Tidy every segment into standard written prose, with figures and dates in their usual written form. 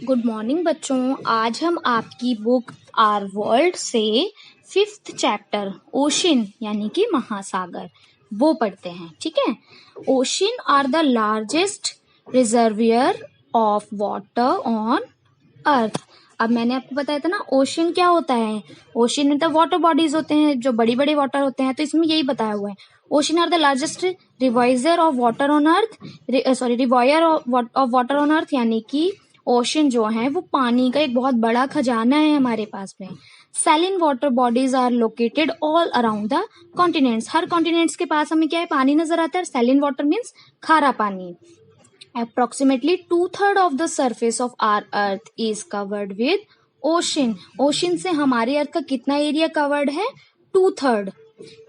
Good morning बच्चों। आज हम आपकी बुक आवर वर्ल्ड से 5th चैप्टर ओशन यानी कि महासागर वो पढ़ते हैं। ठीक है। Ocean are the largest reservoir of water on earth. अब मैंने आपको बताया था ना ओशन क्या होता है। ओशन में तो वाटर बॉडीज होते हैं जो बड़ी बड़ी वाटर होते हैं, तो इसमें यही बताया हुआ है। Ocean are the largest reservoir of water on earth, रिवॉयर ऑफ वाटर ऑन अर्थ, यानी कि ओशन जो है वो पानी का एक बहुत बड़ा खजाना है हमारे पास में। Saline water bodies are located all around the continents. हर कॉन्टिनेंट्स के पास हमें क्या है, पानी नजर आता है। सैलिन वाटर मीन्स खारा पानी। Approximately 2/3 of the surface of our earth is covered with ocean. Ocean से हमारे अर्थ का कितना एरिया कवर्ड है? 2/3.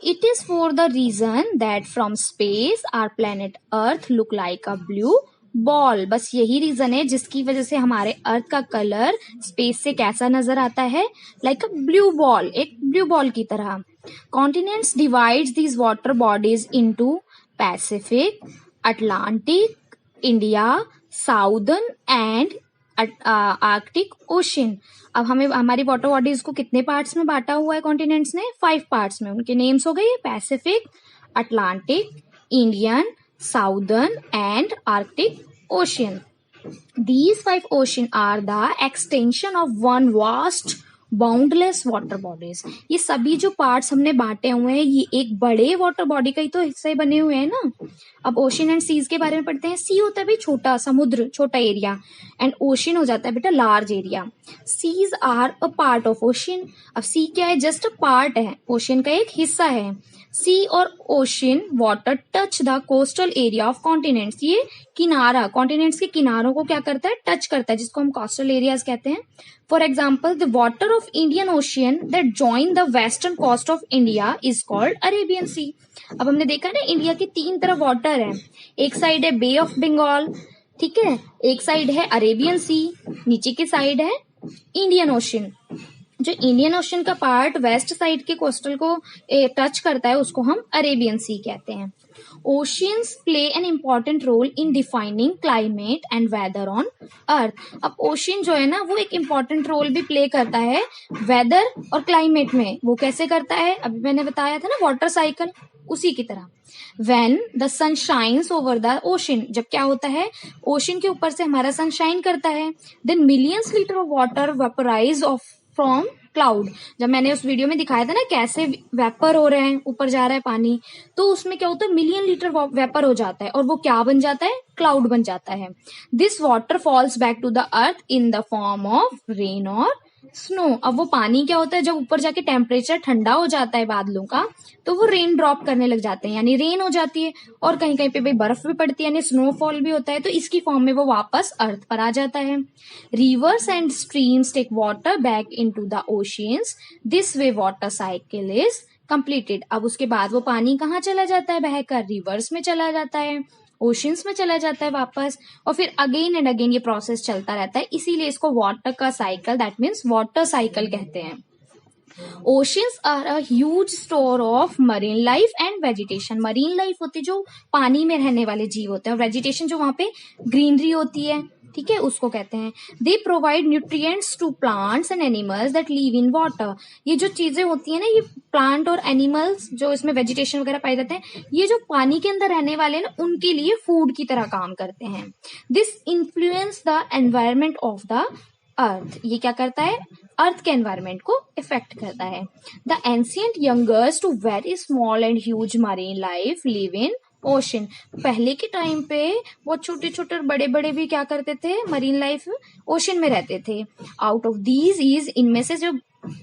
It is for the reason that from space our planet Earth look like a blue ball. बस यही reason है जिसकी वजह से हमारे अर्थ का कलर स्पेस से कैसा नजर आता है, लाइक अ ब्लू बॉल, एक ब्लू बॉल की तरह। Continents divides these water bodies into Pacific, Atlantic, India, southern and Arctic ocean. अब हमें हमारी वाटर बॉडीज को कितने पार्ट्स में बांटा हुआ है कॉन्टिनेंट्स ने? 5 पार्ट्स में। उनके नेम्स हो गए Pacific, Atlantic, Indian, southern and Arctic ocean. These 5 oceans are the extension of one vast boundless water bodies. ये सभी जो पार्ट्स हमने बांटे हुए हैं ये एक बड़े वाटर बॉडी का ही तो हिस्सा ही बने हुए हैं ना। अब ओशन एंड सीज के बारे में पढ़ते हैं। सी होता है भाई छोटा समुद्र, छोटा एरिया, एंड ओशन हो जाता है बेटा large area. Seas are a part of ocean. अब सी क्या है? जस्ट अ पार्ट है, ओशन का एक हिस्सा है। सी और ocean water touch the coastal area of continents. ये किनारा, कॉन्टिनेंट्स के किनारों को क्या करता है? टच करता है, जिसको हम कोस्टल एरियाज कहते हैं। For example the water of Indian ocean that join the western coast of India is called Arabian sea. अब हमने देखा ना इंडिया की 3 तरफ वाटर है। एक साइड है बे ऑफ बंगाल, ठीक है, एक साइड है अरेबियन सी, नीचे की साइड है इंडियन ओशन। जो इंडियन ओशन का पार्ट वेस्ट साइड के कोस्टल को टच करता है उसको हम अरेबियन सी कहते हैं। Oceans play an important role in defining climate and weather on earth. अब ओशियन जो है ना वो एक इम्पॉर्टेंट रोल भी प्ले करता है वेदर और क्लाइमेट में। वो कैसे करता है? अभी मैंने बताया था ना वाटर साइकिल, उसी की तरह। When the sun shines over the ocean, जब क्या होता है ओशन के ऊपर से हमारा सन शाइन करता है, then millions liter of water vaporize off from cloud। जब मैंने उस वीडियो में दिखाया था ना कैसे वेपर हो रहे हैं, ऊपर जा रहा है पानी, तो उसमें क्या होता है मिलियन लीटर वेपर हो जाता है और वो क्या बन जाता है? क्लाउड बन जाता है। This water falls back to the earth in the form of rain और स्नो। अब वो पानी क्या होता है जब ऊपर जाके टेम्परेचर ठंडा हो जाता है बादलों का, तो वो रेन ड्रॉप करने लग जाते हैं, यानी रेन हो जाती है। और कहीं कहीं पे भाई बर्फ भी पड़ती है यानी स्नोफॉल भी होता है, तो इसकी फॉर्म में वो वापस अर्थ पर आ जाता है। Rivers and streams take water back into the oceans. This way water cycle is completed. अब उसके बाद वो पानी कहाँ चला जाता है बहकर? रिवर्स में चला जाता है, ओशंस में चला जाता है वापस, और फिर अगेन एंड अगेन ये प्रोसेस चलता रहता है। इसीलिए इसको वाटर का cycle, that means water cycle कहते हैं। Oceans are a huge store of marine life and vegetation. Marine life होती है जो पानी में रहने वाले जीव होते हैं, और वेजिटेशन जो वहां पे ग्रीनरी होती है, ठीक है, उसको कहते हैं। They provide nutrients to plants and animals that live in water. ये जो चीजें होती है ना, ये प्लांट और एनिमल्स जो इसमें वेजिटेशन वगैरह पाए जाते हैं, ये जो पानी के अंदर रहने वाले हैं ना, उनके लिए फूड की तरह काम करते हैं। This influence the environment of the earth. ये क्या करता है? अर्थ के एनवायरमेंट को इफेक्ट करता है। The ancient youngers to very small and huge marine life live in ocean. पहले के टाइम पे बहुत छोटे छोटे और बड़े बड़े भी क्या करते थे? मरीन लाइफ ओशन में रहते थे। आउट ऑफ दीज इज, इनमें से जो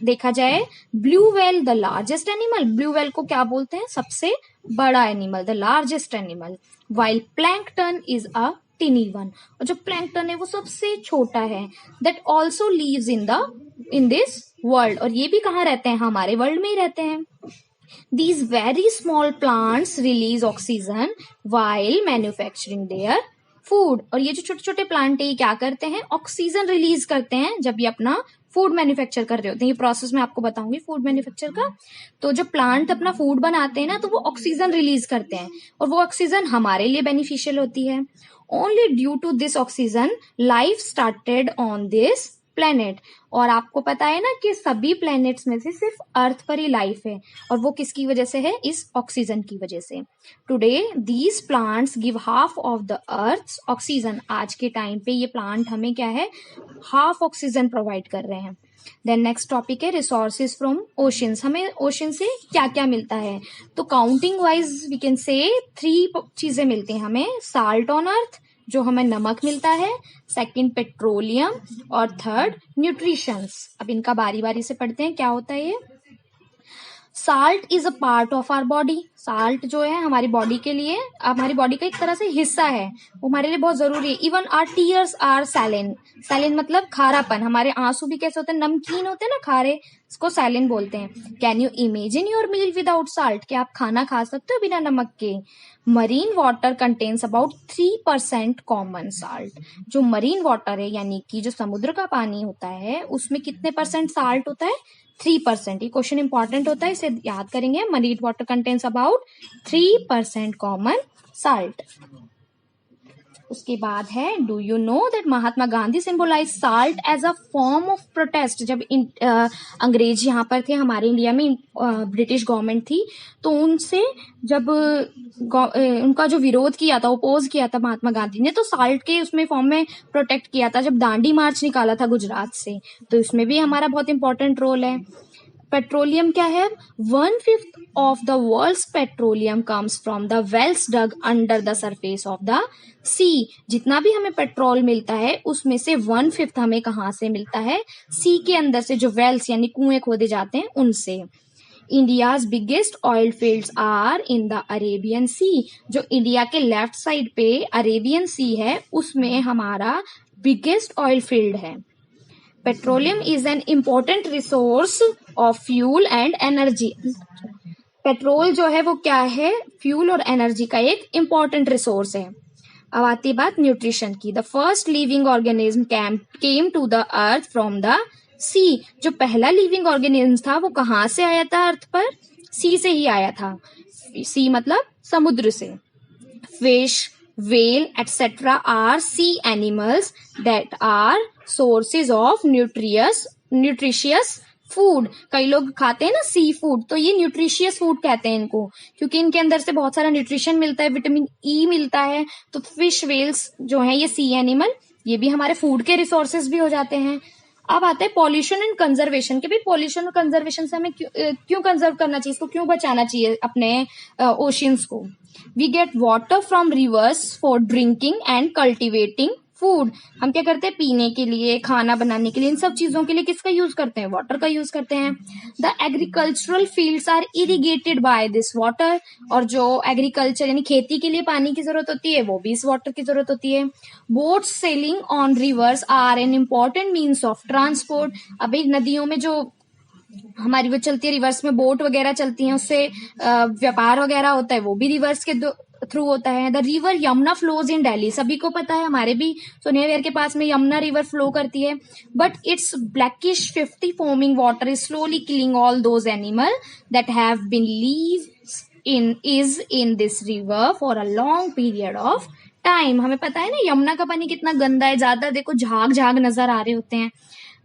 देखा जाए, blue whale the largest animal. Blue whale को क्या बोलते हैं? सबसे बड़ा animal, the largest animal. While plankton is a टिनी one. और जो प्लैंकटन है वो सबसे छोटा है। That also leaves in this world. और ये भी कहाँ रहते हैं? हमारे वर्ल्ड में ही रहते हैं। These very small plants release oxygen while manufacturing their food। और ये जो छोटे छोटे प्लांट है ये क्या करते हैं? ऑक्सीजन रिलीज करते हैं जब ये अपना फूड मैन्युफैक्चर कर रहे होते हैं। ये प्रोसेस मैं आपको बताऊंगी फूड मैन्युफैक्चर का। तो जब प्लांट अपना फूड बनाते हैं ना, तो वो ऑक्सीजन रिलीज करते हैं और वो ऑक्सीजन हमारे लिए बेनिफिशियल होती है। Only due to this oxygen life started on this planet. और आपको पता है ना कि सभी प्लैनेट्स में से सिर्फ अर्थ पर ही लाइफ है, और वो किसकी वजह से है? इस ऑक्सीजन की वजह से। Today these plants give half of the earth oxygen. आज के टाइम पे ये प्लांट हमें क्या है? हाफ ऑक्सीजन प्रोवाइड कर रहे हैं। देन नेक्स्ट टॉपिक है रिसोर्सेज फ्रॉम ओशंस। हमें ओशन से क्या क्या मिलता है? तो counting wise we can say 3 चीजें मिलती हैं हमें। साल्ट ऑन अर्थ, जो हमें नमक मिलता है, सेकंड पेट्रोलियम, और थर्ड न्यूट्रिशंस। अब इनका बारी बारी से पढ़ते हैं क्या होता है ये। Salt is a part of our body. Salt जो है हमारी बॉडी के लिए, हमारी बॉडी का एक तरह से हिस्सा है, वो हमारे लिए बहुत जरूरी है। Even our tears are saline. Saline मतलब खारापन। हमारे आंसू भी कैसे होते हैं? नमकीन होते हैं ना, खारे, इसको सैलिन बोलते हैं। Can you imagine your meal without salt? क्या आप खाना खा सकते हो बिना नमक के? Marine water contains about 3% common salt. जो मरीन वाटर है यानी कि जो समुद्र का पानी होता है, उसमें कितने परसेंट साल्ट होता है? 3%। ये क्वेश्चन इंपॉर्टेंट होता है, इसे याद करेंगे। Marine water contains about 3% common salt. उसके बाद है do you know that Mahatma Gandhi symbolise salt as a form of protest. जब अंग्रेज यहाँ पर थे हमारे इंडिया में, ब्रिटिश गवर्नमेंट थी, तो उनसे जब उनका जो विरोध किया था, ओपोज किया था महात्मा गांधी ने, तो साल्ट के उसमें फॉर्म में प्रोटेक्ट किया था। जब दांडी मार्च निकाला था गुजरात से, तो इसमें भी हमारा बहुत इंपॉर्टेंट रोल है। पेट्रोलियम क्या है? 1/5 of the world's petroleum comes from the wells dug under the surface of the sea. जितना भी हमें पेट्रोल मिलता है, उसमें से 1/5 हमें कहाँ से मिलता है? सी के अंदर से, जो वेल्स यानी कुएं खोदे जाते हैं उनसे। India's biggest oil fields are in the Arabian sea. जो इंडिया के लेफ्ट साइड पे अरेबियन सी है, उसमें हमारा बिगेस्ट ऑयल फील्ड है। Petroleum is an important resource of fuel and energy. Petrol जो है वो क्या है? फ्यूल और एनर्जी का एक इम्पोर्टेंट रिसोर्स है। अब आती बात न्यूट्रिशन की। The first living organism came to the earth from the sea. जो पहला लिविंग ऑर्गेनिज्म था वो कहाँ से आया था अर्थ पर? सी से ही आया था। सी मतलब समुद्र से। Fish, whale, etc. are sea animals that are sources of nutritious food. कई लोग खाते हैं ना सी फूड, तो ये न्यूट्रिशियस फूड कहते हैं इनको, क्योंकि इनके अंदर से बहुत सारा न्यूट्रिशन मिलता है, विटामिन ई मिलता है। तो फिश, वेल्स जो हैं ये सी एनिमल, ये भी हमारे फूड के रिसोर्सेज भी हो जाते हैं। अब आता है पॉल्यूशन एंड कंजर्वेशन के। भी पॉल्यूशन और कंजर्वेशन से हमें क्यों कंजर्व करना चाहिए, इसको क्यों बचाना चाहिए अपने ओशियंस को। We get water from rivers for drinking and cultivating food. हम क्या करते हैं? पीने के लिए, खाना बनाने के लिए, इन सब चीजों के लिए किसका यूज करते हैं? वाटर का यूज करते हैं। The agricultural fields are irrigated by this water. और जो एग्रीकल्चर यानी खेती के लिए पानी की जरूरत होती है, वो भी इस वाटर की जरूरत होती है। Boats sailing on rivers are an important means of transport. अभी नदियों में जो हमारी वो चलती है, रिवर्स में बोट वगैरह चलती हैं, उससे व्यापार वगैरह होता है, वो भी रिवर्स के थ्रू होता है। The river Yamuna flows in Delhi. सभी को पता है, हमारे भी सोनिया विहार के पास में यमुना रिवर फ्लो करती है। But it's blackish 50 foaming water is slowly killing all those animal that have been live in this river for a long period of time. हमें पता है ना यमुना का पानी कितना गंदा है, ज्यादा देखो झाग झाग नजर आ रहे होते हैं।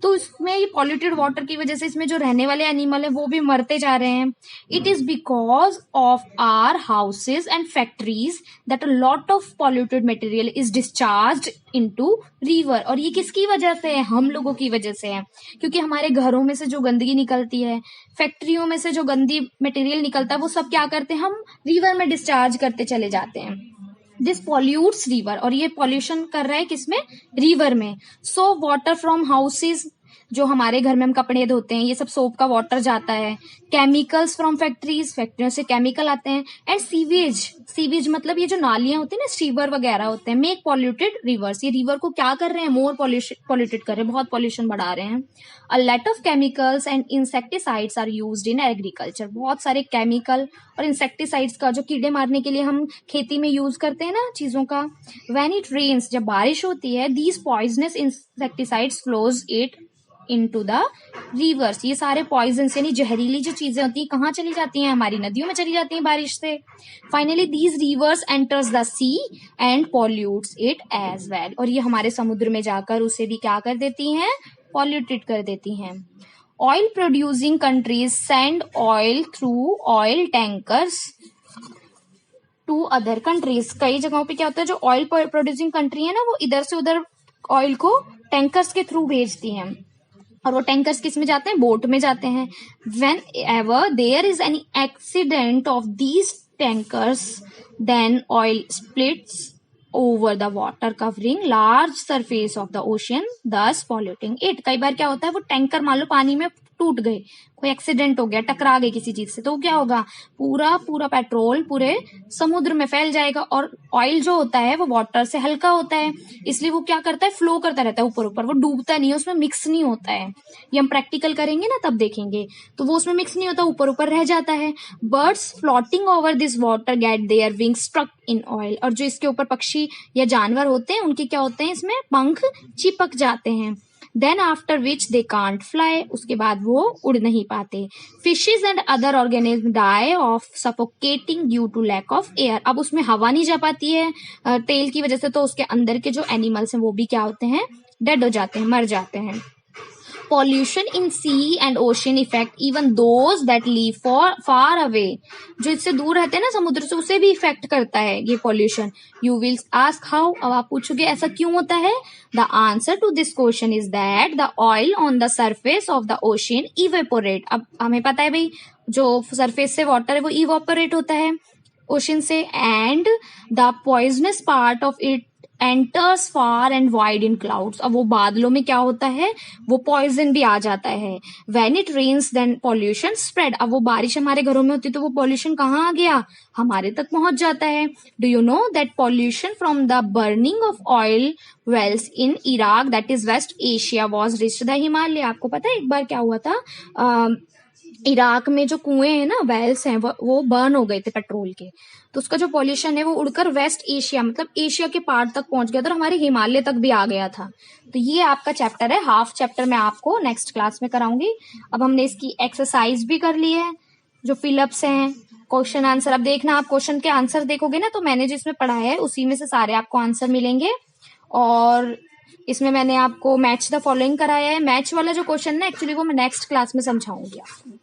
तो इसमें ये पॉल्यूटेड वाटर की वजह से इसमें जो रहने वाले एनिमल है वो भी मरते जा रहे हैं। It is because of our houses and factories that a lot of polluted material is discharge into river. और ये किसकी वजह से है? हम लोगों की वजह से है, क्योंकि हमारे घरों में से जो गंदगी निकलती है, फैक्ट्रियों में से जो गंदी मटेरियल निकलता है, वो सब क्या करते हैं? हम रिवर में डिस्चार्ज करते चले जाते हैं। This pollutes river. और ये पॉल्यूशन कर रहा है किसमें? रिवर में। सो वाटर फ्रॉम हाउसेज, जो हमारे घर में हम कपड़े धोते हैं, ये सब सोप का वाटर जाता है। केमिकल्स फ्रॉम फैक्ट्रीज, फैक्ट्रियों से केमिकल आते हैं। एंड सीवेज, सीवेज मतलब ये जो नालियां होती है ना, सीवर वगैरह होते हैं, मेक पॉल्यूटेड रिवर्स। ये रिवर को क्या कर रहे हैं? मोर पॉल्यूटेड कर रहे हैं, बहुत पॉल्यूशन बढ़ा रहे हैं। A lot of chemicals and insecticides are used in agriculture. बहुत सारे केमिकल और इंसेक्टिसाइड्स का, जो कीड़े मारने के लिए हम खेती में यूज करते हैं ना चीजों का। व्हेन इट रेन्स, जब बारिश होती है, these poisonous insecticides flows it into the rivers। ये सारे पॉइजन्स यानी जहरीली जो चीजें होती हैं कहाँ चली जाती हैं, हमारी नदियों में चली जाती हैं बारिश से। Finally these rivers enters the sea and pollutes it as well। और ये हमारे समुद्र में जाकर उसे भी क्या कर देती हैं, पॉल्यूटेड कर देती हैं। Oil producing countries send oil through oil tankers to other countries. कई जगहों पे क्या होता है, जो ऑयल प्रोड्यूसिंग कंट्री है ना, वो इधर से उधर ऑयल को टैंकर्स के थ्रू भेजती हैं। और वो टैंकर्स किस में जाते हैं, बोट में जाते हैं। Whenever there is any accident of these tankers then oil splits over the water covering large surface of the ocean thus polluting it। कई बार क्या होता है, वो टैंकर मान लो पानी में टूट गए, कोई एक्सीडेंट हो गया, टकरा गए किसी चीज से, तो क्या होगा, पूरा पूरा पेट्रोल पूरे समुद्र में फैल जाएगा। और ऑयल जो होता है वो वाटर से हल्का होता है, इसलिए वो क्या करता है, फ्लो करता रहता है ऊपर ऊपर, वो डूबता नहीं है, उसमें मिक्स नहीं होता है। ये हम प्रैक्टिकल करेंगे ना तब देखेंगे, तो वो उसमें मिक्स नहीं होता, ऊपर ऊपर रह जाता है। Birds floating over this water get their wing struck in oil. और जो इसके ऊपर पक्षी या जानवर होते हैं उनके क्या होते हैं, इसमें पंख चिपक जाते हैं। Then after which they can't fly, उसके बाद वो उड़ नहीं पाते। Fishes and other organism die off suffocating due to lack of air. अब उसमें हवा नहीं जा पाती है तेल की वजह से, तो उसके अंदर के जो एनिमल्स हैं वो भी क्या होते हैं, डेड हो जाते हैं, मर जाते हैं। Pollution in sea and ocean effect even those that live far away. जो इससे दूर रहते हैं ना समुद्र से, उसे भी इफेक्ट करता है ये pollution. You will ask how, अब आप पूछोगे ऐसा क्यों होता है। The answer to this question is that the oil on the surface of the ocean evaporate. अब हमें पता है भाई, जो सरफेस से वाटर है वो इवेपोरेट होता है ओशन से, and the poisonous part of it enters far and wide in clouds. अब वो बादलों में क्या होता है, वो पॉइजन भी आ जाता है। When it rains then pollution spread. अब वो बारिश हमारे घरों में होती है तो वो पॉल्यूशन कहाँ आ गया, हमारे तक पहुंच जाता है। Do you know that pollution from the burning of oil wells in Iraq, that is West Asia, was reached the Himalaya. आपको पता है एक बार क्या हुआ था, इराक में जो कुएं हैं ना, वेल्स हैं, वो बर्न हो गए थे पेट्रोल के, तो उसका जो पॉल्यूशन है वो उड़कर वेस्ट एशिया मतलब एशिया के पार्ट तक पहुंच गया था और हमारे हिमालय तक भी आ गया था। तो ये आपका चैप्टर है, हाफ चैप्टर मैं आपको नेक्स्ट क्लास में कराऊंगी। अब हमने इसकी एक्सरसाइज भी कर ली है, जो फिलअप्स हैं, क्वेश्चन आंसर। अब देखना, आप क्वेश्चन के आंसर देखोगे ना तो मैंने जिसमें पढ़ाया है उसी में से सारे आपको आंसर मिलेंगे। और इसमें मैंने आपको मैच द फॉलोइंग कराया है। मैच वाला जो क्वेश्चन ना एक्चुअली वो मैं नेक्स्ट क्लास में समझाऊंगी आपको।